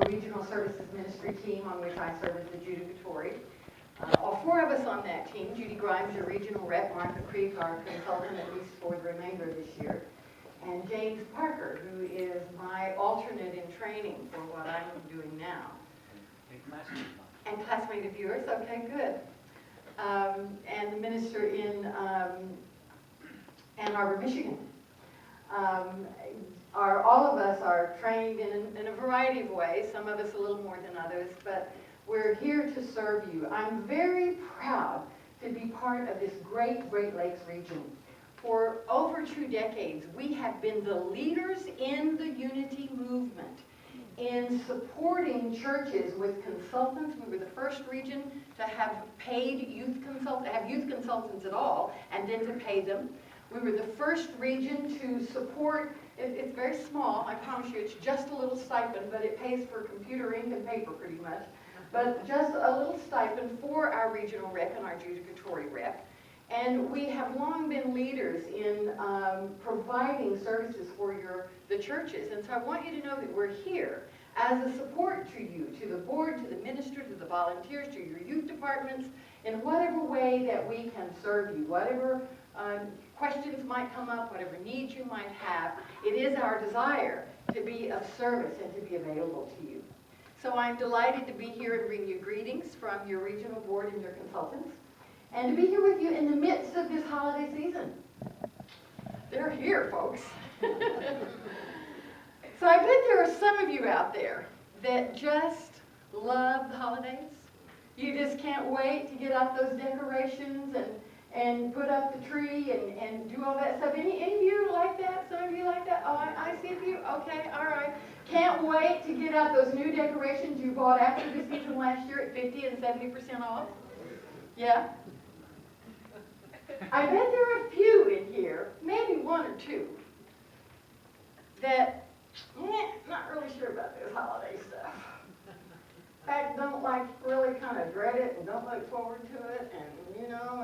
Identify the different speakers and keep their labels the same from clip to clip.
Speaker 1: regional services ministry team on which I serve as the judicatory. All four of us on that team: Judy Grimes, your regional rep; Martha Creek, our consultant at least for the remainder of this year; and James Parker, who is my alternate in training for what I'm doing now. And classmate of yours, okay, good. And the minister in Ann Arbor, Michigan. All of us are trained in a variety of ways, some of us a little more than others, but we're here to serve you. I'm very proud to be part of this great Great Lakes region. For over 2 decades, we have been the leaders in the unity movement in supporting churches with consultants. We were the first region to have paid youth consultants at all, and then to pay them. We were the first region to support, it's very small, I promise you, it's just a little stipend, but it pays for computer ink and paper pretty much. But just a little stipend for our regional rep and our judicatory rep. And we have long been leaders in providing services for the churches. And so I want you to know that we're here as a support to you, to the board, to the minister, to the volunteers, to your youth departments, in whatever way that we can serve you, whatever questions might come up, whatever needs you might have. It is our desire to be of service and to be available to you. So I'm delighted to be here and bring you greetings from your regional board and your consultants, and to be here with you in the midst of this holiday season. They're here, folks. So I bet there are some of you out there that just love the holidays. You just can't wait to get out those decorations and put up the tree and do all that stuff. Any of you like that? Some of you like that? Oh, I see a few. Okay, all right. Can't wait to get out those new decorations you bought after the season last year at 50 and 70% off. Yeah? I bet there are a few in here, maybe one or two, that not really sure about this holiday stuff. In fact, don't really kind of dread it and don't look forward to it. And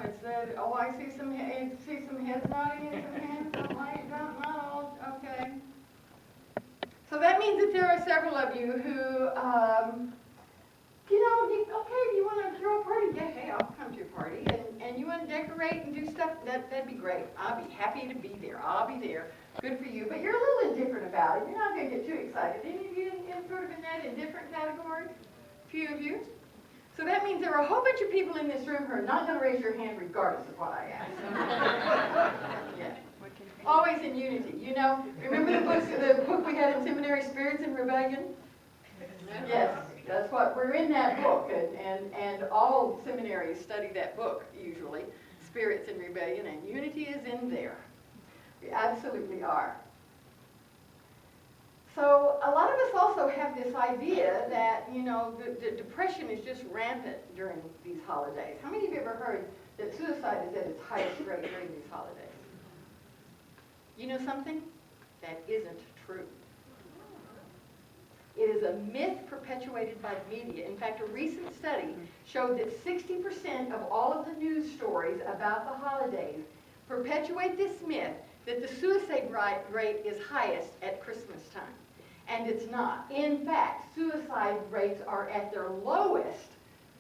Speaker 1: it's that, oh, I see some heads nodding and some hands. Not all, okay. So that means that there are several of you who, okay, you want to throw a party? Yeah, hey, I'll come to your party. And you want to decorate and do stuff? That'd be great. I'll be happy to be there. I'll be there. Good for you. But you're a little indifferent about it. You're not going to get too excited. Any of you sort of in that indifferent category? A few of you? So that means there are a whole bunch of people in this room who are not going to raise your hand regardless of what I ask. Yeah. Always in unity. Remember the book we had in seminary, Spirits in Rebellion? Yes, that's what we're in that book, and all seminaries study that book usually, Spirits in Rebellion, and unity is in there. We absolutely are. So a lot of us also have this idea that, the depression is just rampant during these holidays. How many of you have ever heard that suicide is at its highest rate during these holidays? You know something? That isn't true. It is a myth perpetuated by the media. In fact, a recent study showed that 60% of all of the news stories about the holidays perpetuate this myth that the suicide rate is highest at Christmas time. And it's not. In fact, suicide rates are at their lowest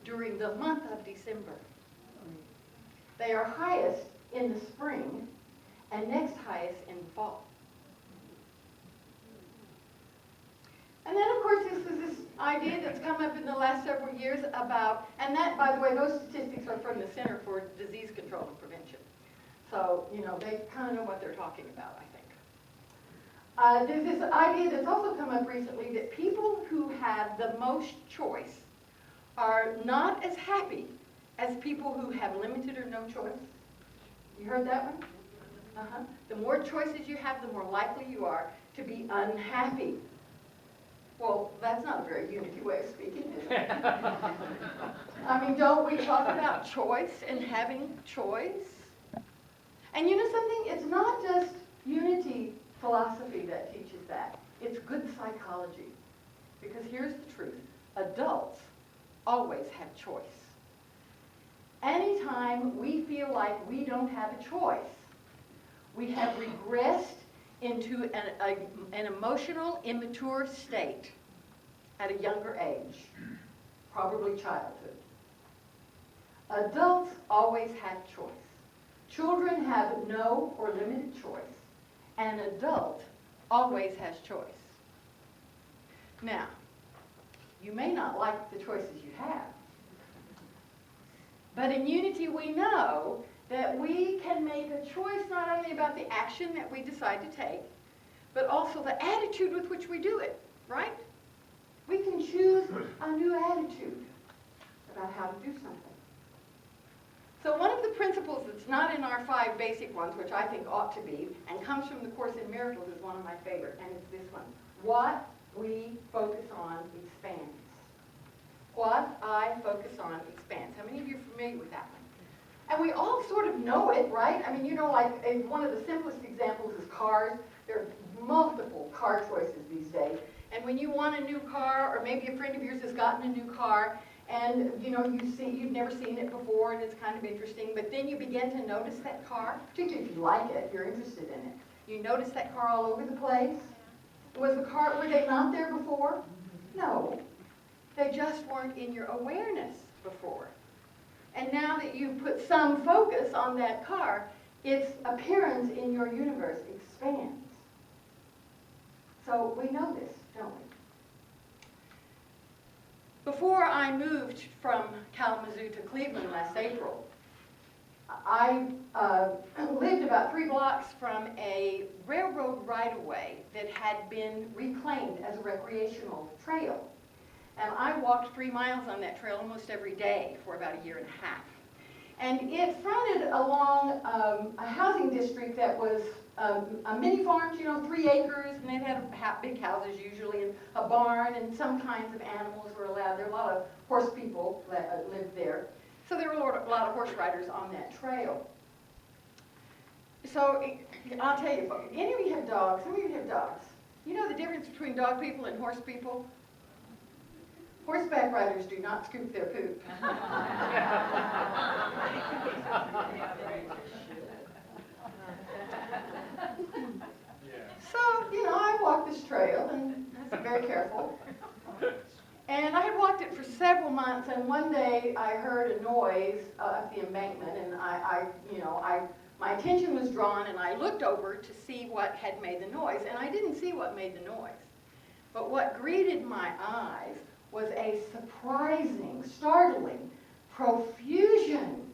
Speaker 1: during the month of December. They are highest in the spring and next highest in the fall. And then, of course, this idea that's come up in the last several years about, and that, by the way, those statistics are from the Center for Disease Control and Prevention. So, they kind of know what they're talking about, I think. There's this idea that's also come up recently that people who have the most choice are not as happy as people who have limited or no choice. You heard that one? Uh-huh. The more choices you have, the more likely you are to be unhappy. Well, that's not a very unity way of speaking, is it? I mean, don't we talk about choice and having choice? And you know something? It's not just unity philosophy that teaches that. It's good psychology. Because here's the truth. Adults always have choice. Anytime we feel like we don't have a choice, we have regressed into an emotional, immature state. at a younger age, probably childhood. Adults always have choice. Children have no or limited choice. An adult always has choice. Now, you may not like the choices you have, but in Unity we know that we can make a choice not only about the action that we decide to take, but also the attitude with which we do it, right? We can choose a new attitude about how to do something. So one of the principles that's not in our 5 basic ones, which I think ought to be, and comes from the Course in Miracles, is one of my favorite, and it's this one. What we focus on expands. What I focus on expands. How many of you are familiar with that one? And we all sort of know it, right? I mean, you know, like one of the simplest examples is cars. There are multiple car choices these days. And when you want a new car, or maybe a friend of yours has gotten a new car, and you know, you've never seen it before, and it's kind of interesting, but then you begin to notice that car, particularly if you like it, you're interested in it. You notice that car all over the place. Were they not there before? No. They just weren't in your awareness before. And now that you've put some focus on that car, its appearance in your universe expands. So we know this, don't we? Before I moved from Kalamazoo to Cleveland last April, I lived about 3 blocks from a railroad right-of-way that had been reclaimed as a recreational trail. And I walked 3 miles on that trail almost every day for about a year and a half. And it fronted along a housing district that was a mini farm, you know, 3 acres, and it had big houses usually, and a barn, and some kinds of animals were allowed. There were a lot of horse people that lived there. So there were a lot of horse riders on that trail. So I'll tell you, any of you have dogs? Some of you have dogs. You know the difference between dog people and horse people? Horseback riders do not scoop their poop. So, you know, I walked this trail, and I was very careful. And I had walked it for several months, and one day I heard a noise up the embankment, and my attention was drawn, and I looked over to see what had made the noise, and I didn't see what made the noise. But what greeted my eyes was a surprising, startling profusion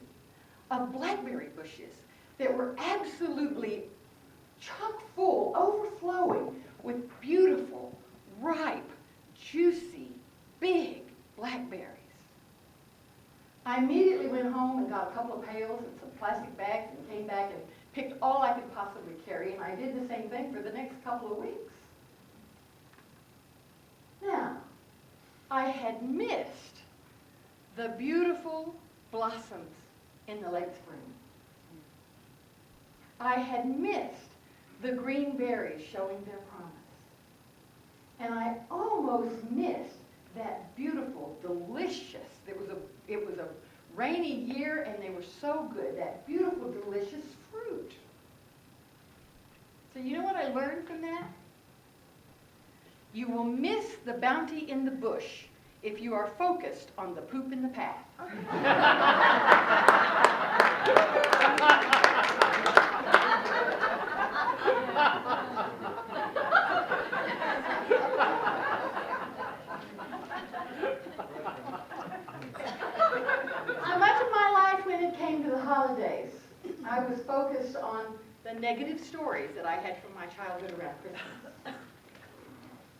Speaker 1: of blackberry bushes that were absolutely chock full, overflowing with beautiful, ripe, juicy, big blackberries. I immediately went home and got a couple of pails and some plastic bags and came back and picked all I could possibly carry, and I did the same thing for the next couple of weeks. Now, I had missed the beautiful blossoms in the late spring. I had missed the green berries showing their promise. And I almost missed that beautiful, delicious, it was a rainy year and they were so good, that beautiful, delicious fruit. So you know what I learned from that? You will miss the bounty in the bush if you are focused on the poop in the path. Much of my life when it came to the holidays, I was focused on the negative stories that I had from my childhood around Christmas.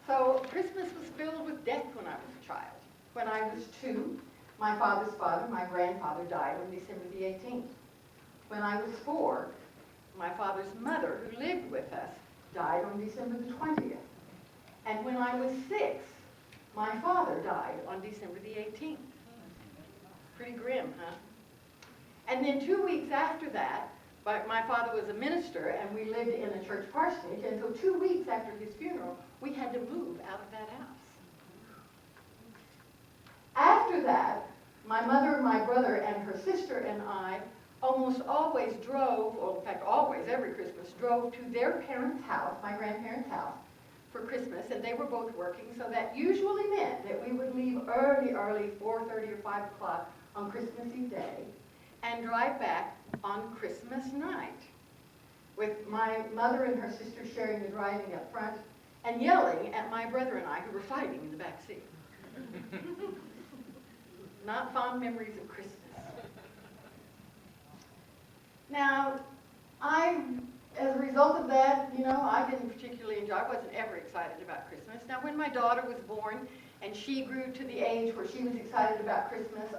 Speaker 1: So Christmas was filled with death when I was a child. When I was 2, my father's father, my grandfather, died on December the 18th. When I was 4, my father's mother, who lived with us, died on December the 20th. And when I was 6, my father died on December the 18th. Pretty grim, huh? And then 2 weeks after that, my father was a minister, and we lived in a church parsonage, and so 2 weeks after his funeral, we had to move out of that house. After that, my mother, my brother, and her sister and I almost always drove, or in fact always, every Christmas, drove to their parents' house, my grandparents' house, for Christmas, and they were both working, so that usually meant that we would leave early, 4:30 or 5 o'clock on Christmas Eve day, and drive back on Christmas night, with my mother and her sister sharing the driving up front, and yelling at my brother and I, who were fighting in the back seat. Not fond memories of Christmas. Now, as a result of that, I didn't particularly enjoy, I wasn't ever excited about Christmas. Now, when my daughter was born and she grew to the age where she was excited about Christmas,